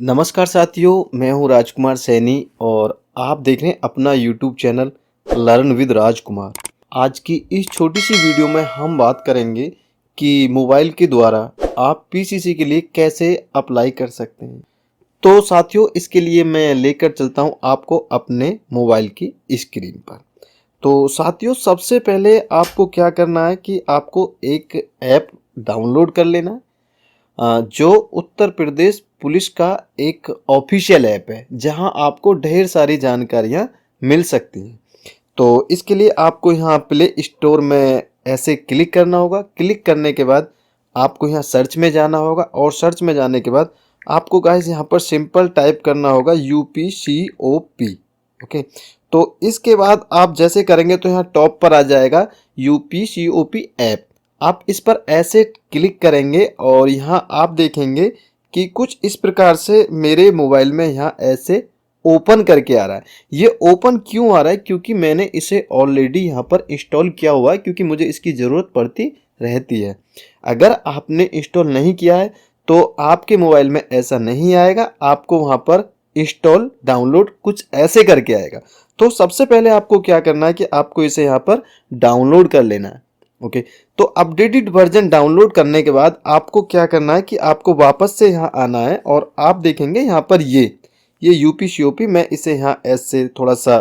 नमस्कार साथियों, मैं हूं राजकुमार सैनी और आप देख रहे हैं अपना यूट्यूब चैनल लर्न विद राजकुमार। आज की इस छोटी सी वीडियो में हम बात करेंगे कि मोबाइल के द्वारा आप पीसीसी के लिए कैसे अप्लाई कर सकते हैं। तो साथियों, इसके लिए मैं लेकर चलता हूं आपको अपने मोबाइल की स्क्रीन पर। तो साथियों, सबसे पहले आपको क्या करना है कि आपको एक ऐप डाउनलोड कर लेना है, जो उत्तर प्रदेश पुलिस का एक ऑफिशियल ऐप है जहां आपको ढेर सारी जानकारियां मिल सकती हैं। तो इसके लिए आपको यहाँ प्ले स्टोर में ऐसे क्लिक करना होगा। क्लिक करने के बाद आपको यहाँ सर्च में जाना होगा और सर्च में जाने के बाद आपको गाइस यहाँ पर सिंपल टाइप करना होगा UPCOP। ओके, तो इसके बाद आप जैसे करेंगे तो यहाँ टॉप पर आ जाएगा UPCOP ऐप। आप इस पर ऐसे क्लिक करेंगे और यहाँ आप देखेंगे कि कुछ इस प्रकार से मेरे मोबाइल में यहाँ ऐसे ओपन करके आ रहा है। ये ओपन क्यों आ रहा है? क्योंकि मैंने इसे ऑलरेडी यहाँ पर इंस्टॉल किया हुआ है, क्योंकि मुझे इसकी ज़रूरत पड़ती रहती है। अगर आपने इंस्टॉल नहीं किया है तो आपके मोबाइल में ऐसा नहीं आएगा, आपको वहाँ पर इंस्टॉल डाउनलोड कुछ ऐसे करके आएगा। तो सबसे पहले आपको क्या करना है कि आपको इसे यहाँ पर डाउनलोड कर लेना है। ओके, तो अपडेटेड वर्जन डाउनलोड करने के बाद आपको क्या करना है कि आपको वापस से यहाँ आना है और आप देखेंगे यहाँ पर ये यूपीसीओपी, मैं इसे यहाँ ऐसे थोड़ा सा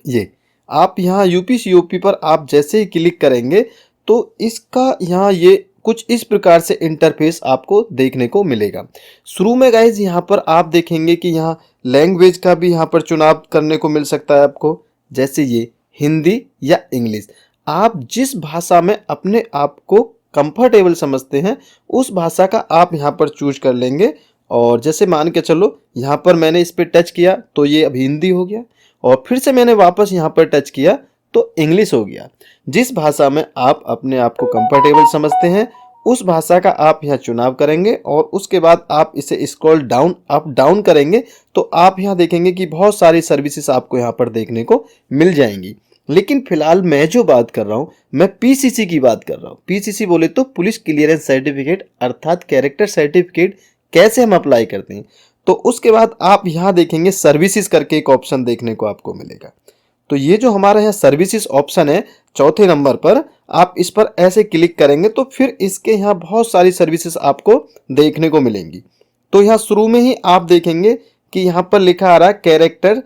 ये आप यहाँ यूपीसीओपी पर आप जैसे ही क्लिक करेंगे तो इसका यहाँ ये कुछ इस प्रकार से इंटरफेस आपको देखने को मिलेगा। शुरू में गाइज यहाँ पर आप देखेंगे कि यहाँ लैंग्वेज का भी यहाँ पर चुनाव करने को मिल सकता है आपको, जैसे ये हिंदी या इंग्लिश। आप जिस भाषा में अपने आप को कंफर्टेबल समझते हैं उस भाषा का आप यहाँ पर चूज कर लेंगे। और जैसे मान के चलो यहाँ पर मैंने इस पर टच किया तो ये अब हिंदी हो गया, और फिर से मैंने वापस यहाँ पर टच किया तो इंग्लिश हो गया। जिस भाषा में आप अपने आप को कंफर्टेबल समझते हैं उस भाषा का आप यहाँ चुनाव करेंगे और उसके बाद आप इसे स्क्रॉल डाउन अप डाउन करेंगे तो आप यहाँ देखेंगे कि बहुत सारी सर्विसेज आपको यहाँ पर देखने को मिल जाएंगी। लेकिन फिलहाल मैं जो बात कर रहा हूँ मैं पीसीसी की बात कर रहा हूँ। पीसीसी बोले तो पुलिस क्लियरेंस सर्टिफिकेट, अर्थात कैरेक्टर सर्टिफिकेट कैसे हम अप्लाई करते हैं। तो उसके बाद आप यहाँ देखेंगे सर्विसेज करके एक ऑप्शन देखने को आपको मिलेगा। तो ये जो हमारा यहाँ सर्विसेज ऑप्शन है चौथे नंबर पर, आप इस पर ऐसे क्लिक करेंगे तो फिर इसके यहाँ बहुत सारी सर्विसेज आपको देखने को मिलेंगी। तो यहाँ शुरू में ही आप देखेंगे कि यहाँ पर लिखा आ रहा है character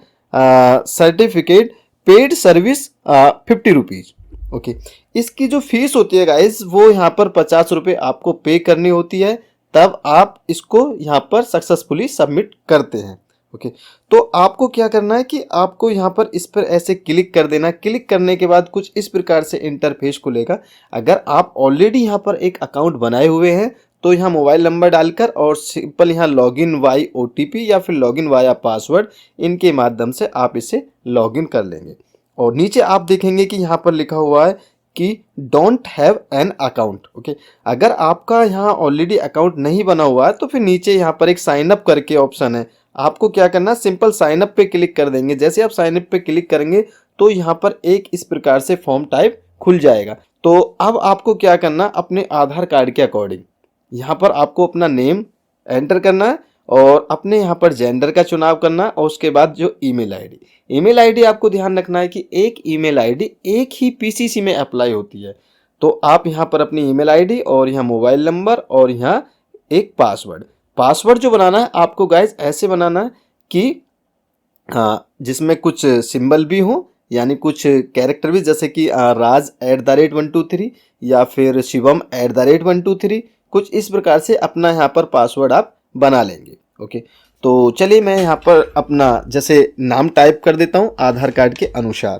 certificate paid service 50 rupees. Okay, इसकी जो फीस होती है गाइज वो यहाँ पर 50 रुपये आपको पे करनी होती है, तब आप इसको यहाँ पर सक्सेसफुली सबमिट करते हैं। ओके, तो आपको क्या करना है कि आपको यहाँ पर इस पर ऐसे क्लिक कर देना। क्लिक करने के बाद कुछ इस प्रकार से इंटरफेस खुलेगा। अगर आप ऑलरेडी यहाँ पर एक अकाउंट बनाए हुए हैं तो यहाँ मोबाइल नंबर डालकर और सिंपल यहाँ लॉगिन वाई OTP या फिर लॉगिन वाया पासवर्ड, इनके माध्यम से आप इसे लॉगिन कर लेंगे। और नीचे आप देखेंगे कि यहाँ पर लिखा हुआ है कि don't have an account. Okay, अगर आपका यहाँ ऑलरेडी अकाउंट नहीं बना हुआ है तो फिर नीचे यहाँ पर एक साइन अप करके ऑप्शन है, आपको क्या करना है सिंपल साइन अप पे क्लिक कर देंगे। जैसे आप साइन अप पे क्लिक करेंगे तो यहाँ पर एक इस प्रकार से फॉर्म टाइप खुल जाएगा। तो अब आपको क्या करना, अपने आधार कार्ड के अकॉर्डिंग यहाँ पर आपको अपना नेम एंटर करना है और अपने यहाँ पर जेंडर का चुनाव करना है। और उसके बाद जो ईमेल आईडी आपको ध्यान रखना है कि एक ईमेल आईडी एक ही पीसीसी में अप्लाई होती है। तो आप यहाँ पर अपनी ईमेल आईडी और यहाँ मोबाइल नंबर और यहाँ एक पासवर्ड जो बनाना है आपको गाइज ऐसे बनाना है कि जिसमें कुछ सिंबल भी हो, यानी कुछ कैरेक्टर भी, जैसे कि राज @123 या फिर शिवम @123, कुछ इस प्रकार से अपना यहाँ पर पासवर्ड आप बना लेंगे। ओके, तो चलिए मैं यहाँ पर अपना जैसे नाम टाइप कर देता हूँ आधार कार्ड के अनुसार।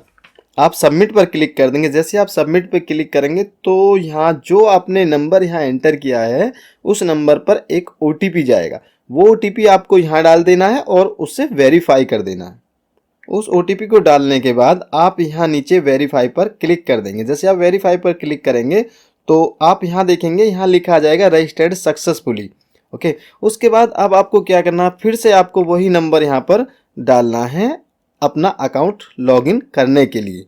आप सबमिट पर क्लिक कर देंगे। जैसे आप सबमिट पर क्लिक करेंगे तो यहाँ जो आपने नंबर यहाँ एंटर किया है उस नंबर पर एक OTP जाएगा। वो OTP आपको यहाँ डाल देना है और उससे वेरीफाई कर देना है। उस OTP को डालने के बाद आप यहाँ नीचे वेरीफाई पर क्लिक कर देंगे। जैसे आप वेरीफाई पर क्लिक करेंगे तो आप यहाँ देखेंगे यहाँ लिखा आ जाएगा रजिस्टर्ड सक्सेसफुली। ओके, उसके बाद अब आपको क्या करना, फिर से आपको वही नंबर यहाँ पर डालना है अपना अकाउंट लॉगिन करने के लिए।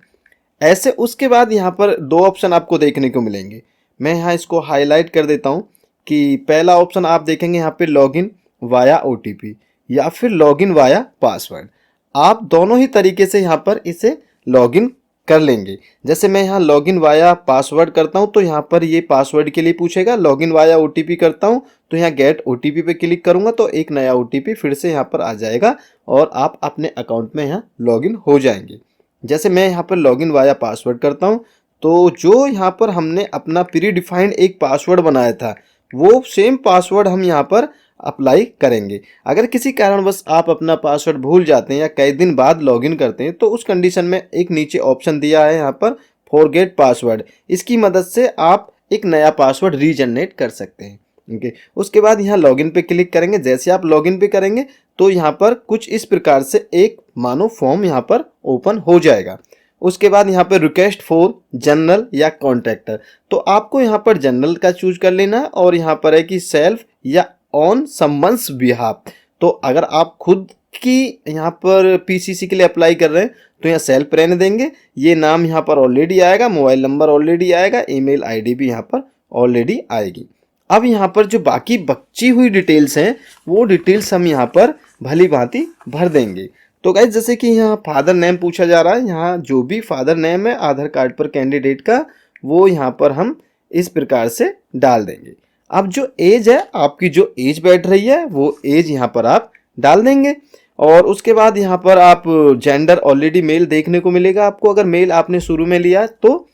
ऐसे उसके बाद यहाँ पर दो ऑप्शन आपको देखने को मिलेंगे। मैं यहाँ इसको हाईलाइट कर देता हूँ कि पहला ऑप्शन आप देखेंगे यहाँ पे लॉगिन वाया OTP या फिर लॉगिन वाया पासवर्ड। आप दोनों ही तरीके से यहाँ पर इसे लॉगिन कर लेंगे। जैसे मैं यहाँ लॉगिन वाया पासवर्ड करता हूँ तो यहाँ पर ये पासवर्ड के लिए पूछेगा। लॉगिन वाया OTP करता हूँ तो यहाँ गेट OTP पे क्लिक करूँगा तो एक नया OTP फिर से यहाँ पर आ जाएगा और आप अपने अकाउंट में यहाँ लॉगिन हो जाएंगे। जैसे मैं यहाँ पर लॉगिन वाया पासवर्ड करता हूँ तो जो यहाँ पर हमने अपना प्री डिफाइंड एक पासवर्ड बनाया था वो सेम पासवर्ड हम यहाँ पर अप्लाई करेंगे। अगर किसी कारणवश आप अपना पासवर्ड भूल जाते हैं या कई दिन बाद लॉगिन करते हैं तो उस कंडीशन में एक नीचे ऑप्शन दिया है यहाँ पर फॉरगेट पासवर्ड, इसकी मदद से आप एक नया पासवर्ड रीजनरेट कर सकते हैं। ओके, उसके बाद यहाँ लॉगिन पे क्लिक करेंगे। जैसे आप लॉगिन पे करेंगे तो यहाँ पर कुछ इस प्रकार से एक मानो फॉर्म यहाँ पर ओपन हो जाएगा। उसके बाद यहाँ पर रिक्वेस्ट फॉर जनरल या कॉन्ट्रैक्टर, तो आपको यहाँ पर जनरल का चूज कर लेना है और यहाँ पर है कि सेल्फ या ऑन समवन्स बिहाफ। तो अगर आप खुद की यहाँ पर PCC के लिए अप्लाई कर रहे हैं तो यहाँ सेल्फ रहने देंगे। ये नाम यहाँ पर ऑलरेडी आएगा, मोबाइल नंबर ऑलरेडी आएगा, ईमेल ID भी यहाँ पर ऑलरेडी आएगी। अब यहाँ पर जो बाकी बची हुई डिटेल्स हैं वो डिटेल्स हम यहाँ पर भली भांति भर देंगे। तो गाइस जैसे कि यहाँ फादर नेम पूछा जा रहा है, यहाँ जो भी फादर नेम है आधार कार्ड पर कैंडिडेट का वो यहाँ पर हम इस प्रकार से डाल देंगे। अब जो एज है, आपकी जो एज बैठ रही है वो एज यहाँ पर आप डाल देंगे। और उसके बाद यहाँ पर आप जेंडर ऑलरेडी मेल देखने को मिलेगा आपको, अगर मेल आपने शुरू में लिया तो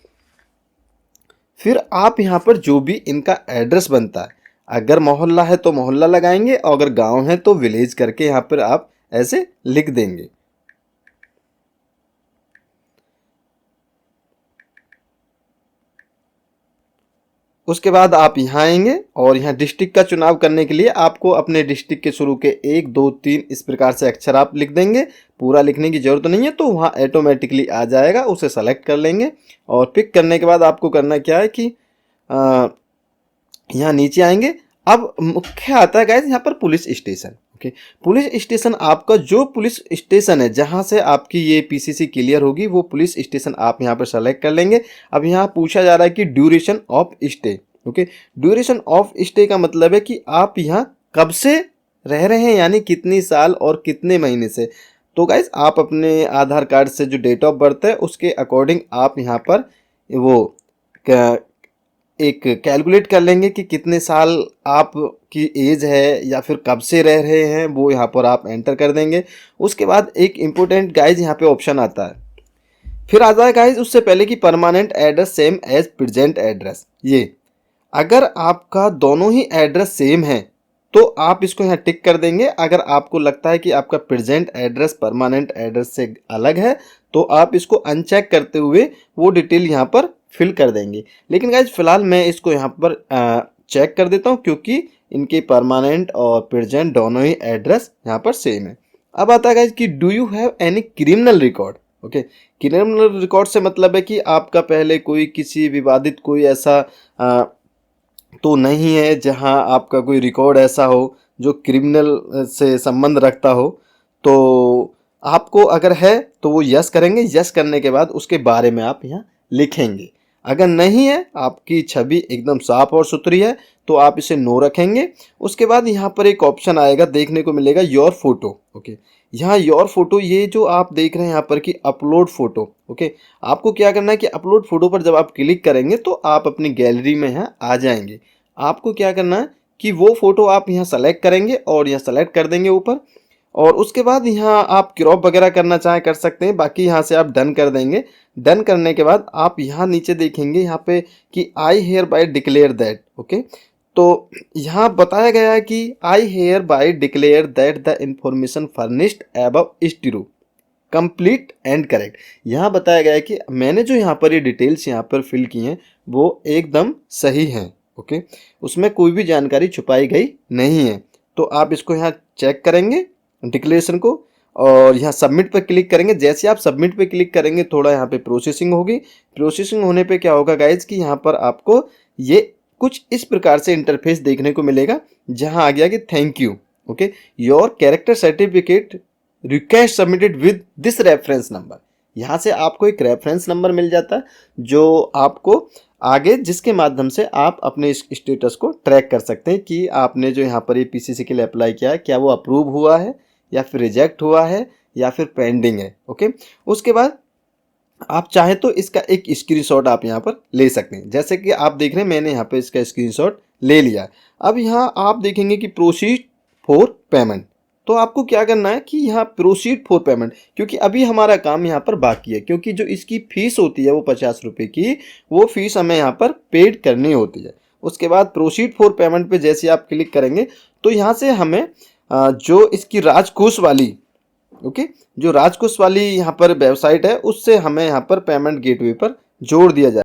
फिर आप यहाँ पर जो भी इनका एड्रेस बनता है, अगर मोहल्ला है तो मोहल्ला लगाएंगे और अगर गांव है तो विलेज करके यहाँ पर आप ऐसे लिख देंगे। उसके बाद आप यहाँ आएंगे और यहाँ डिस्ट्रिक्ट का चुनाव करने के लिए आपको अपने डिस्ट्रिक्ट के शुरू के 1 2 3 इस प्रकार से अक्षर आप लिख देंगे। पूरा लिखने की जरूरत नहीं है, तो वहाँ ऑटोमेटिकली आ जाएगा, उसे सेलेक्ट कर लेंगे। और पिक करने के बाद आपको करना क्या है कि यहाँ नीचे आएंगे। अब मुख्य आता है गाइस यहाँ पर police station. Okay, police station आपका जो पुलिस स्टेशन है जहाँ से आपकी ये PCC क्लियर होगी वो पुलिस स्टेशन आप यहाँ पर सेलेक्ट कर लेंगे। अब यहाँ पूछा जा रहा है कि duration of stay. Okay, duration of stay का मतलब है कि आप यहाँ कब से रह रहे हैं, यानी कितनी साल और कितने महीने से। तो गाइस आप अपने आधार कार्ड से जो डेट ऑफ बर्थ है उसके अकॉर्डिंग आप यहाँ पर वो एक कैलकुलेट कर लेंगे कि कितने साल आपकी एज है या फिर कब से रह रहे हैं, वो यहाँ पर आप एंटर कर देंगे। उसके बाद एक इम्पोर्टेंट गाइज यहाँ पे ऑप्शन आता है, फिर आता है गाइज उससे पहले कि permanent address same as present address. ये अगर आपका दोनों ही एड्रेस सेम है तो आप इसको यहाँ टिक कर देंगे। अगर आपको लगता है कि आपका प्रेजेंट एड्रेस परमानेंट एड्रेस से अलग है तो आप इसको अनचेक करते हुए वो डिटेल यहाँ पर फिल कर देंगे। लेकिन गाइज फिलहाल मैं इसको यहाँ पर चेक कर देता हूँ क्योंकि इनके परमानेंट और प्रेजेंट दोनों ही एड्रेस यहाँ पर सेम है। अब आता है गाइज कि do you have any criminal record. Okay, criminal record से मतलब है कि आपका पहले कोई किसी विवादित कोई ऐसा तो नहीं है जहां आपका कोई रिकॉर्ड ऐसा हो जो क्रिमिनल से संबंध रखता हो। तो आपको अगर है तो वो यस करेंगे। यस करने के बाद उसके बारे में आप यहाँ लिखेंगे। अगर नहीं है, आपकी छवि एकदम साफ और सुथरी है, तो आप इसे नो रखेंगे। उसके बाद यहाँ पर एक ऑप्शन आएगा देखने को मिलेगा योर फोटो। ओके, यहाँ योर फोटो ये जो आप देख रहे हैं यहाँ पर कि अपलोड फोटो। ओके, आपको क्या करना है कि अपलोड फोटो पर जब आप क्लिक करेंगे तो आप अपनी गैलरी में यहाँ आ जाएंगे। आपको क्या करना है कि वो फोटो आप यहाँ सेलेक्ट करेंगे और यहाँ सेलेक्ट कर देंगे ऊपर। और उसके बाद यहाँ आप क्रॉप वगैरह करना चाहें कर सकते हैं, बाकी यहाँ से आप डन कर देंगे। डन करने के बाद आप यहाँ नीचे देखेंगे यहाँ पे कि I hereby declare that. Okay, तो यहाँ बताया गया है कि I hereby declare that the information furnished above is true, complete and correct. यहाँ बताया गया है कि मैंने जो यहाँ पर ये डिटेल्स यहाँ पर फिल की हैं वो एकदम सही हैं। ओके, उसमें कोई भी जानकारी छुपाई गई नहीं है। तो आप इसको यहाँ चेक करेंगे डिक्लेरेशन को और यहाँ सबमिट पर क्लिक करेंगे। जैसे आप सबमिट पे क्लिक करेंगे थोड़ा यहाँ पे प्रोसेसिंग होगी। प्रोसेसिंग होने पे क्या होगा गाइज कि यहाँ पर आपको ये कुछ इस प्रकार से इंटरफेस देखने को मिलेगा जहाँ आ गया कि thank you. Okay, your character certificate request submitted with this reference number. यहाँ से आपको एक रेफरेंस नंबर मिल जाता है जो आपको आगे, जिसके माध्यम से आप अपने इस स्टेटस को ट्रैक कर सकते हैं कि आपने जो यहाँ पर ये पीसीसी के लिए अप्लाई किया है, क्या वो अप्रूव हुआ है या फिर रिजेक्ट हुआ है या फिर पेंडिंग है। ओके, उसके बाद आप चाहें तो इसका एक स्क्रीनशॉट आप यहाँ पर ले सकते हैं। जैसे कि आप देख रहे हैं, मैंने यहाँ पे इसका स्क्रीनशॉट ले लिया। अब यहाँ आप देखेंगे कि प्रोसीड फॉर पेमेंट, तो आपको क्या करना है कि यहाँ प्रोसीड फॉर पेमेंट, क्योंकि अभी हमारा काम यहाँ पर बाकी है, क्योंकि जो इसकी फीस होती है वो 50 रुपये की, वो फीस हमें यहाँ पर पेड करनी होती है। उसके बाद प्रोसीड फॉर पेमेंट पे जैसे आप क्लिक करेंगे तो यहाँ से हमें जो इसकी राजकोष वाली, ओके, जो राजकोष वाली यहाँ पर वेबसाइट है, उससे हमें यहाँ पर पेमेंट गेटवे पर जोड़ दिया जाए।